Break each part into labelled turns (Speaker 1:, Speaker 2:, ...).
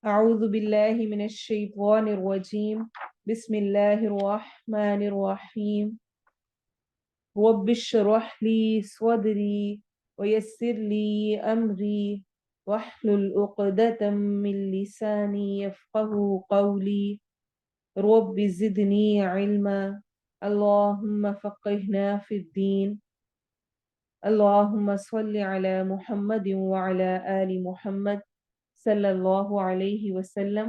Speaker 1: أعوذ بالله من الشيطان الرجيم بسم الله الرحمن الرحيم رب اشرح لي صدري ويسر لي أمري واحلل عقدة من لساني يفقه قولي رب زدني علما اللهم فقهنا في الدين اللهم صل على محمد وعلى آل محمد صلى الله عليه وسلم.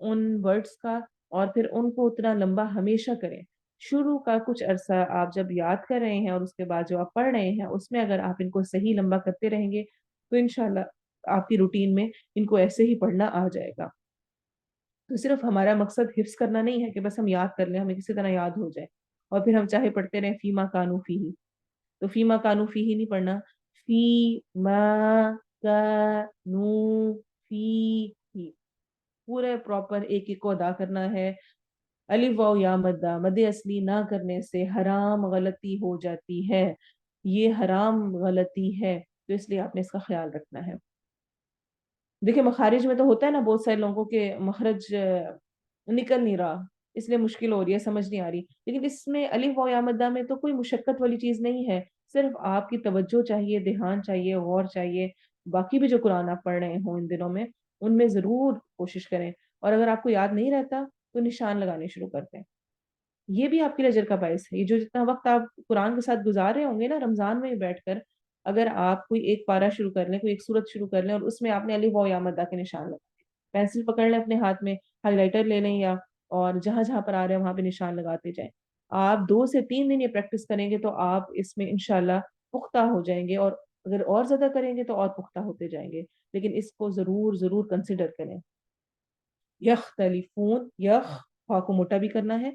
Speaker 1: ان ورڈز کا اور پھر ان کو اتنا لمبا ہمیشہ کریں. شروع کا کچھ عرصہ آپ جب یاد کر رہے ہیں اور اس کے بعد جو آپ پڑھ رہے ہیں اس میں اگر آپ ان کو صحیح لمبا کرتے رہیں گے تو انشاءاللہ آپ کی روٹین میں ان کو ایسے ہی پڑھنا آ جائے گا. تو صرف ہمارا مقصد حفظ کرنا نہیں ہے کہ بس ہم یاد کر لیں, ہمیں کسی طرح یاد ہو جائے اور پھر ہم چاہے پڑھتے رہیں فیما کانو فی ہی. تو فیما کانو فی ہی نہیں پڑھنا, فی ما کانو فی ہی پورے پراپر ایک ایک کو ادا کرنا ہے. الف واو یا مدہ مد اصلی نہ کرنے سے حرام غلطی ہو جاتی ہے, یہ حرام غلطی ہے, تو اس لیے آپ نے اس کا خیال رکھنا ہے. دیکھیں مخارج میں تو ہوتا ہے نا بہت سارے لوگوں کے مخرج نکل نہیں رہا, اس لیے مشکل ہو رہی ہے, سمجھ نہیں آ رہی, لیکن اس میں الف واو یا مدہ میں تو کوئی مشقت والی چیز نہیں ہے, صرف آپ کی توجہ چاہیے, دھیان چاہیے, غور چاہیے. باقی بھی جو قرآن آپ پڑھ رہے ہوں ان دنوں میں ان میں ضرور کوشش کریں, اور اگر آپ کو یاد نہیں رہتا تو نشان لگانے شروع کرتے ہیں. یہ بھی آپ کے لیے اجر کا باعث ہے. یہ جو جتنا وقت آپ قرآن کے ساتھ گزار رہے ہوں گے نا رمضان میں بیٹھ کر, اگر آپ کوئی ایک پارہ شروع کر لیں, کوئی ایک سورت شروع کر لیں اور اس میں آپ نے الف واو یا مدہ کے نشان لگائے, پینسل پکڑ لیں اپنے ہاتھ میں, ہائی لائٹر لے لیں, یا اور جہاں جہاں پر آ رہے ہیں وہاں پہ نشان لگاتے جائیں. آپ 2 سے 3 دن یہ پریکٹس کریں گے تو آپ اس میں انشاءاللہ پختہ ہو جائیں گے, اور اگر اور زیادہ کریں گے تو اور پختہ ہوتے جائیں گے. لیکن اس کو ضرور ضرور کنسیڈر کریں. یختلفون, خا کو موٹا بھی کرنا ہے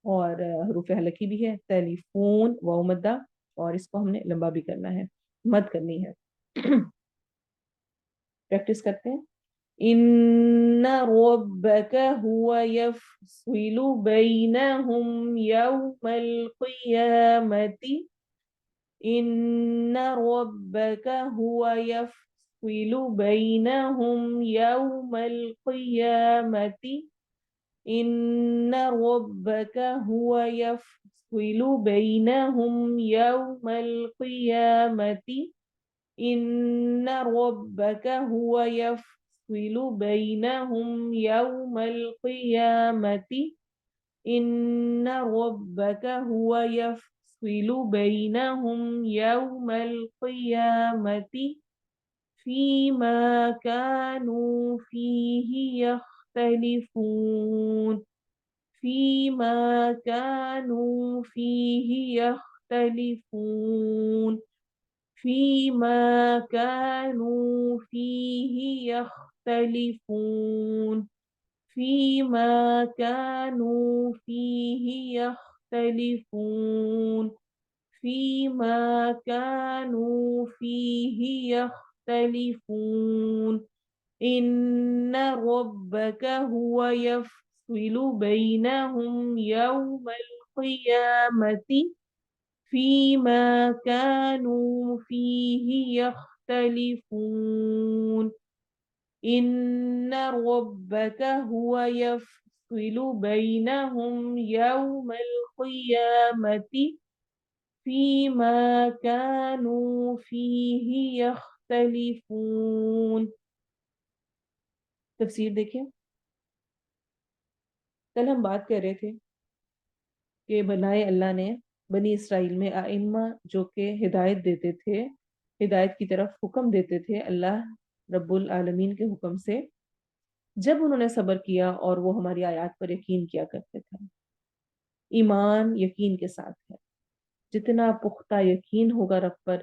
Speaker 1: اور حروف حلقی بھی ہے, تلیفون واو مدہ, اور اس کو ہم نے لمبا بھی کرنا ہے, مد کرنی ہے. پریکٹس کرتے ہیں. ان ربک هو یفصل بینہم یوم القیامت, ان ربک هو یفصل بینہم یوم القیامت, ان ربک هو یفصل بینہم یوم القیامت, ان ربک هو یفصل بینہم یوم القیامت, ان ربک هو یفصل بینہم یوم القیامت, فیما کانوا فیہ یختلفون, فیما کانوا فیہ یختلفون, فیما کانوا فیہ یختلفون, فیما کانوا فیہ یختلفون, فیما کانوا فیہ یختلفون, ان ربک هو یفصل بینہم یوم القیامت, فیما کانوا فیہ یختلفون, ان ربک هو یفصل بینہم یوم القیامت, فیما کانوا فیہ یختلفون. تفسیر دیکھیں. کل ہم بات کر رہے تھے کہ بنائے اللہ نے بنی اسرائیل میں ائمہ جو کہ ہدایت دیتے تھے, ہدایت کی طرف حکم دیتے تھے اللہ رب العالمین کے حکم سے, جب انہوں نے صبر کیا اور وہ ہماری آیات پر یقین کیا کرتے تھے. ایمان یقین کے ساتھ ہے, جتنا پختہ یقین ہوگا رب پر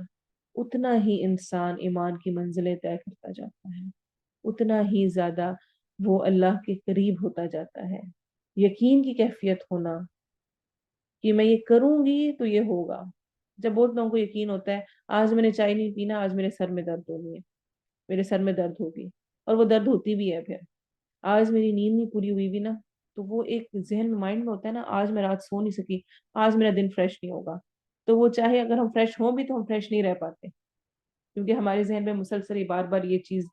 Speaker 1: اتنا ہی انسان ایمان کی منزلیں طے کرتا جاتا ہے, اتنا ہی زیادہ وہ اللہ کے قریب ہوتا جاتا ہے. یقین کی کیفیت ہونا کہ میں یہ کروں گی تو یہ ہوگا. جب بہت لوگوں کو یقین ہوتا ہے آج میں نے چائے نہیں پینا, آج میرے سر میں درد ہونی ہے, میرے سر میں درد ہوگی, اور وہ درد ہوتی بھی ہے. پھر آج میری نیند نہیں پوری ہوئی بھی نا, تو وہ ایک ذہن مائنڈ میں ہوتا ہے نا, آج میں رات سو نہیں سکی, آج میرا دن فریش نہیں ہوگا. تو وہ چاہے اگر ہم فریش ہوں بھی تو ہم فریش نہیں رہ پاتے, کیونکہ ہمارے ذہن میں مسلسل بار بار یہ چیز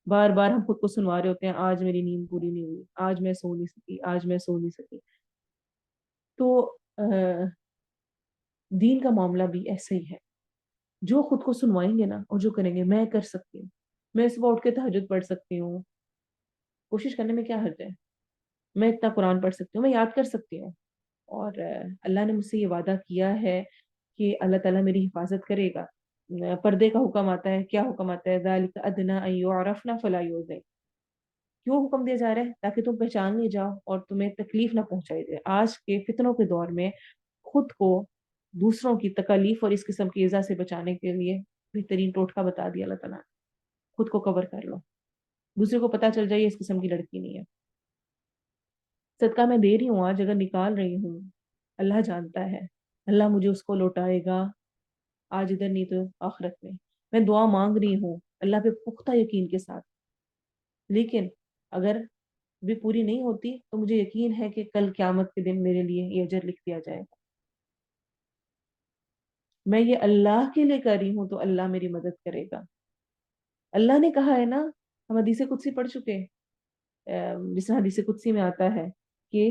Speaker 1: بار بار ہم خود کو سنوا رہے ہوتے ہیں, آج میری نیند پوری نہیں ہوئی, آج میں سو نہیں سکی, آج میں سو نہیں سکی. تو دین کا معاملہ بھی ایسے ہی ہے. جو خود کو سنوائیں گے نا اور جو کریں گے, میں کر سکتی ہوں, میں صبح اٹھ کے تہجد پڑھ سکتی ہوں, کوشش کرنے میں کیا حرج ہے, میں اتنا قرآن پڑھ سکتی ہوں, میں یاد کر سکتی ہوں, اور اللہ نے مجھ سے یہ وعدہ کیا ہے کہ اللہ تعالیٰ میری حفاظت کرے گا. پردے کا حکم آتا ہے, کیا حکم آتا ہے, ذالک ادنیٰ ان یعرفن فلا یؤذین, کیوں حکم دیا جا رہا ہے؟ تاکہ تم پہچان نہیں جاؤ اور تمہیں تکلیف نہ پہنچائی جائے. آج کے فتنوں کے دور میں خود کو دوسروں کی تکلیف اور اس قسم کی ایذا سے بچانے کے لیے بہترین ٹوٹکا بتا دیا اللہ تعالیٰ نے. خود کو کور کر لو، دوسرے کو پتا چل جائے اس قسم کی لڑکی نہیں ہے. صدقہ میں دے رہی ہوں آج، اگر نکال رہی ہوں اللہ جانتا ہے، اللہ مجھے اس کو لوٹائے گا، آج ادھر نہیں تو آخرت میں. میں دعا مانگ رہی ہوں اللہ پہ پختہ یقین کے ساتھ، لیکن اگر بھی پوری نہیں ہوتی تو مجھے یقین ہے کہ کل قیامت کے دن میرے لیے یہ اجر لکھ دیا جائے گا. میں یہ اللہ کے لیے کر رہی ہوں تو اللہ میری مدد کرے گا. اللہ نے کہا ہے نا، ہم حدیث قدسی پڑھ چکے ہیں، جس طرح حدیث قدسی میں آتا ہے کہ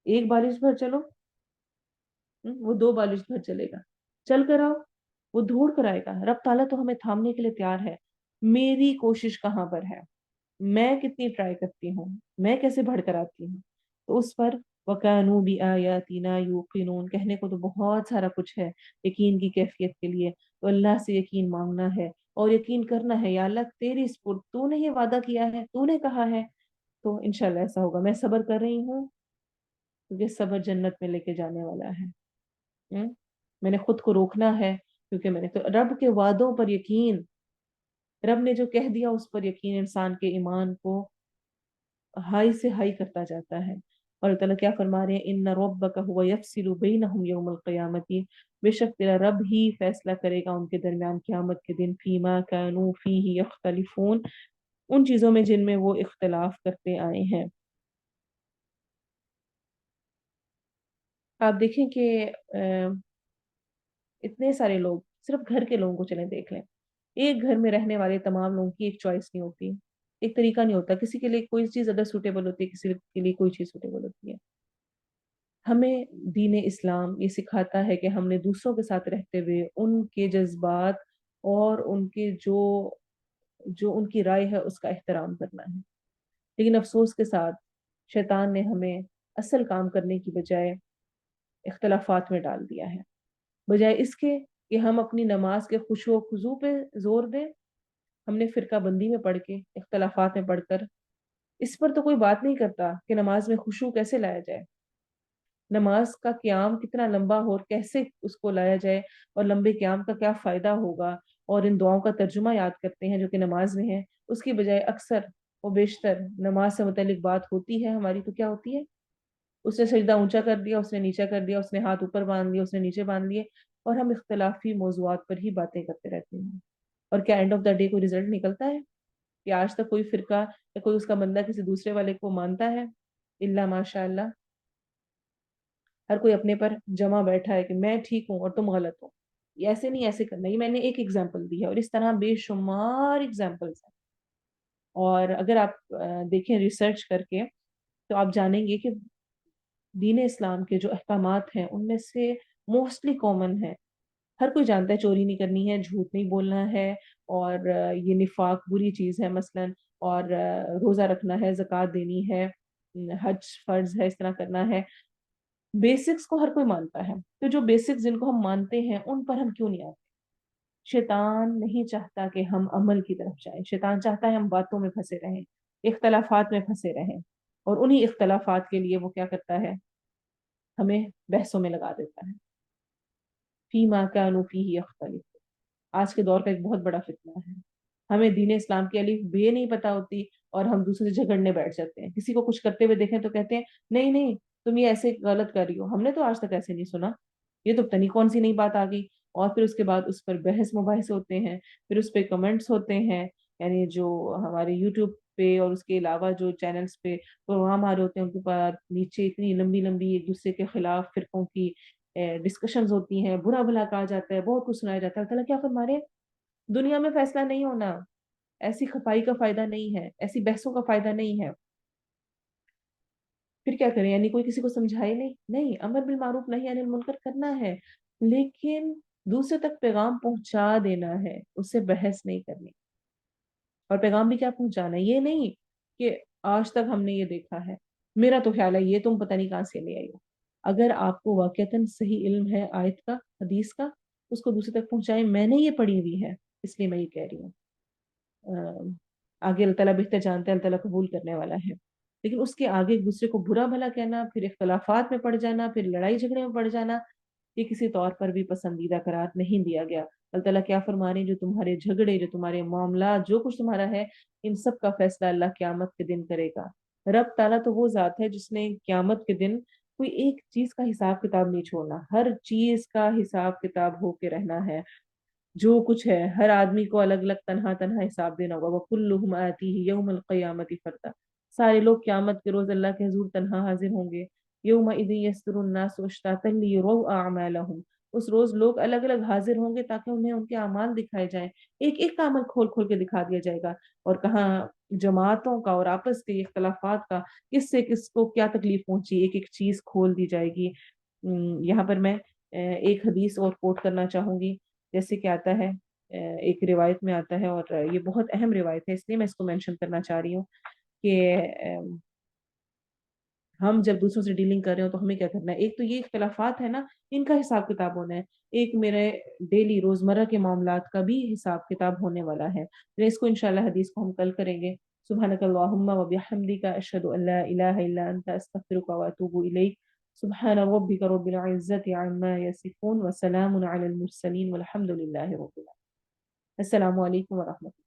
Speaker 1: ایک بالش بھر چلو، وہ 2 بالش بھر چلے گا. چل کر آؤ، وہ دھوڑ کر آئے گا. رب تعالیٰ تو ہمیں تھامنے کے لیے تیار ہے. میری کوشش کہاں پر ہے، میں کتنی ٹرائی کرتی ہوں، میں کیسے بڑھ کر آتی ہوں. تو اس پر وَكَانُوا بِآيَاتِنَا يُوقِنُونَ کہنے کو تو بہت سارا کچھ ہے یقین کی کیفیت کے لیے. تو اللہ سے یقین مانگنا ہے اور یقین کرنا ہے، یا اللہ تیری سپرد، تو نے یہ وعدہ کیا ہے، تو نے کہا ہے، تو انشاءاللہ ایسا ہوگا. میں صبر کر رہی ہوں کیونکہ صبر جنت میں لے کے جانے والا ہے. میں نے خود کو روکنا ہے کیونکہ میں نے تو رب کے وعدوں پر یقین، رب نے جو کہہ دیا اس پر یقین انسان کے ایمان کو ہائی سے ہائی کرتا جاتا ہے. اور اللہ تعالیٰ کیا فرما رہے ہیں، ان ربک هو یفصل بینہم یوم القیامت، بے شک تیرا رب ہی فیصلہ کرے گا ان کے درمیان قیامت کے دن، فیما کانوا فیہ یختلفون، ان چیزوں میں جن میں وہ اختلاف کرتے آئے ہیں. آپ دیکھیں کہ اتنے سارے لوگ، صرف گھر کے لوگوں کو چلیں دیکھ لیں، ایک گھر میں رہنے والے تمام لوگوں کی ایک چوائس نہیں ہوتی، ایک طریقہ نہیں ہوتا. کسی کے لیے کوئی چیز زیادہ سوٹیبل ہوتی ہے، کسی کے لیے کوئی چیز سوٹیبل ہوتی ہے. ہمیں دین اسلام یہ سکھاتا ہے کہ ہم نے دوسروں کے ساتھ رہتے ہوئے ان کے جذبات اور ان کے جو ان کی رائے ہے اس کا احترام کرنا ہے. لیکن افسوس کے ساتھ شیطان نے ہمیں اصل کام کرنے کی بجائے اختلافات میں ڈال دیا ہے. بجائے اس کے کہ ہم اپنی نماز کے خشوع و خضوع پہ زور دیں، ہم نے فرقہ بندی میں پڑھ کے، اختلافات میں پڑھ کر، اس پر تو کوئی بات نہیں کرتا کہ نماز میں خشوع کیسے لایا جائے، نماز کا قیام کتنا لمبا ہو اور کیسے اس کو لایا جائے، اور لمبے قیام کا کیا فائدہ ہوگا، اور ان دعاؤں کا ترجمہ یاد کرتے ہیں جو کہ نماز میں ہے. اس کی بجائے اکثر و بیشتر نماز سے متعلق بات ہوتی ہے ہماری تو کیا ہوتی ہے، اس نے سجدہ اونچا کر دیا، اس نے نیچا کر دیا، اس نے ہاتھ اوپر باندھ لیے، اس نے نیچے باندھ لیے، اور ہم اختلافی موضوعات پر ہی باتیں کرتے رہتے ہیں. اور کیا اینڈ آف دا ڈے کوئی رزلٹ نکلتا ہے کہ آج تک کوئی فرقہ یا کوئی اس کا بندہ کسی دوسرے والے کو مانتا ہے؟ الا ماشاء اللہ، ہر کوئی اپنے پر جمع بیٹھا ہے کہ میں ٹھیک ہوں اور تم غلط ہو. یہ ایسے نہیں، ایسے کرنا. یہ میں نے ایک ایگزامپل دی ہے اور اس طرح بے شمار ایگزامپلس ہیں. اور اگر آپ دیکھیں ریسرچ کر کے تو آپ جانیں گے کہ دین اسلام کے جو احکامات ہیں ان میں سے موسٹلی کامن ہے. ہر کوئی جانتا ہے چوری نہیں کرنی ہے، جھوٹ نہیں بولنا ہے، اور یہ نفاق بری چیز ہے مثلا، اور روزہ رکھنا ہے، زکوٰۃ دینی ہے، حج فرض ہے، اس طرح کرنا ہے. بیسکس کو ہر کوئی مانتا ہے. تو جو بیسکس جن کو ہم مانتے ہیں ان پر ہم کیوں نہیں آتے؟ شیطان نہیں چاہتا کہ ہم عمل کی طرف جائیں، شیطان چاہتا ہے ہم باتوں میں پھنسے رہیں، اختلافات میں پھنسے رہیں، اور انہی اختلافات کے لیے وہ کیا کرتا ہے، ہمیں بحثوں میں لگا دیتا ہے. فیما کانوا فیہ یختلفون، آج کے دور کا ایک بہت بڑا فتنہ ہے. ہمیں دین اسلام کی الف بے نہیں پتا ہوتی اور ہم دوسرے سے جھگڑنے بیٹھ جاتے ہیں. کسی کو کچھ کرتے ہوئے دیکھیں تو کہتے ہیں نہیں نہیں تم یہ ایسے غلط کر رہی ہو، ہم نے تو آج تک ایسے نہیں سنا، یہ تو پتہ نہیں کون سی نئی بات آ گئی. اور پھر اس کے بعد اس پر بحث مباحث ہوتے ہیں، پھر اس پہ کمنٹس ہوتے ہیں. یعنی جو ہمارے یوٹیوب پہ اور اس کے علاوہ جو چینلز پہ پروگرام آ رہے ہوتے ہیں ان کے بعد نیچے اتنی لمبی لمبی ایک دوسرے کے خلاف فرقوں کی ڈسکشنز ہوتی ہیں، برا بھلا کہا جاتا ہے، بہت کچھ سنایا جاتا ہے. اللہ تعالیٰ کیا فرما رہے ہیں، دنیا میں فیصلہ نہیں ہونا، ایسی خفائی کا فائدہ نہیں ہے، ایسی بحثوں کا فائدہ نہیں ہے. پھر کیا کریں، یعنی کوئی کسی کو سمجھائے نہیں، نہیں، امر بالمعروف نہی عن المنکر کرنا ہے، لیکن دوسرے تک پیغام پہنچا دینا ہے، اس سے بحث نہیں کرنی. اور پیغام بھی کیا پہنچانا ہے، یہ نہیں کہ آج تک ہم نے یہ دیکھا ہے، میرا تو خیال ہے یہ تم پتہ نہیں کہاں سے لے آئی ہو. اگر آپ کو واقعتاً صحیح علم ہے آیت کا، حدیث کا، اس کو دوسرے تک پہنچائیں. میں نے یہ پڑھی ہوئی ہے اس لیے میں یہ کہہ رہی ہوں. آگے اللہ تعالیٰ بہتر جانتا ہے، اللہ تعالیٰ قبول کرنے والا ہے، لیکن اس کے آگے ایک دوسرے کو برا بھلا کہنا، پھر اختلافات میں پڑ جانا، پھر لڑائی جھگڑے میں پڑ جانا، یہ کسی طور پر بھی پسندیدہ قرار نہیں دیا گیا۔ اللہ تعالیٰ کیا فرما رہے ہیں، جو تمہارے جھگڑے، جو تمہارے معاملات، جو کچھ تمہارا ہے، ان سب کا فیصلہ اللہ قیامت کے دن کرے گا۔ رب تعالیٰ تو وہ ذات ہے جس نے قیامت کے دن کوئی ایک چیز کا حساب کتاب نہیں چھوڑنا، ہر چیز کا حساب کتاب ہو کے رہنا ہے۔ جو کچھ ہے ہر آدمی کو الگ الگ تنہا تنہا حساب دینا ہوگا، وَكُلُّهُمْ آتِيهِ يَوْمَ الْقِيَامَةِ فَرْدًا، سارے لوگ قیامت کے روز اللہ کے حضور تنہا حاضر ہوں گے۔ يَوْمَئِذٍ يَصْدُرُ النَّاسُ أَشْتَاتًا لِيُرَوْا أَعْمَالَهُم، اس روز لوگ الگ الگ حاضر ہوں گے تاکہ انہیں ان کے اعمال دکھائے جائیں، ایک ایک کا عمل کھول کھول کے دکھا دیا جائے گا۔ اور کہاں جماعتوں کا اور آپس کے اختلافات کا، کس سے کس کو کیا تکلیف پہنچی، ایک ایک چیز کھول دی جائے گی۔ یہاں پر میں ایک حدیث اور کوٹ کرنا چاہوں گی، جیسے کہ آتا ہے ایک روایت میں آتا ہے، اور یہ بہت اہم روایت ہے اس لیے میں اس کو مینشن کرنا چاہ رہی ہوں کہ ہم جب دوسروں سے ڈیلنگ کر رہے ہو تو ہمیں کیا کرنا ہے۔ ایک تو یہ اختلافات ہے نا، ان کا حساب کتاب ہونا ہے، ایک میرے ڈیلی روزمرہ کے معاملات کا بھی حساب کتاب ہونے والا ہے۔ پھر اس کو انشاءاللہ حدیث کو ہم کل کریں گے۔ سبحانک اللہم و بحمدک، اشہد ان لا الہ الا انت، استغفرک و اتوب الیک۔ سبحان ربک رب العزت عما یصفون، وسلام علی المرسلین، والحمد للہ رب العالمین۔ السلام علیکم ورحمۃ اللہ۔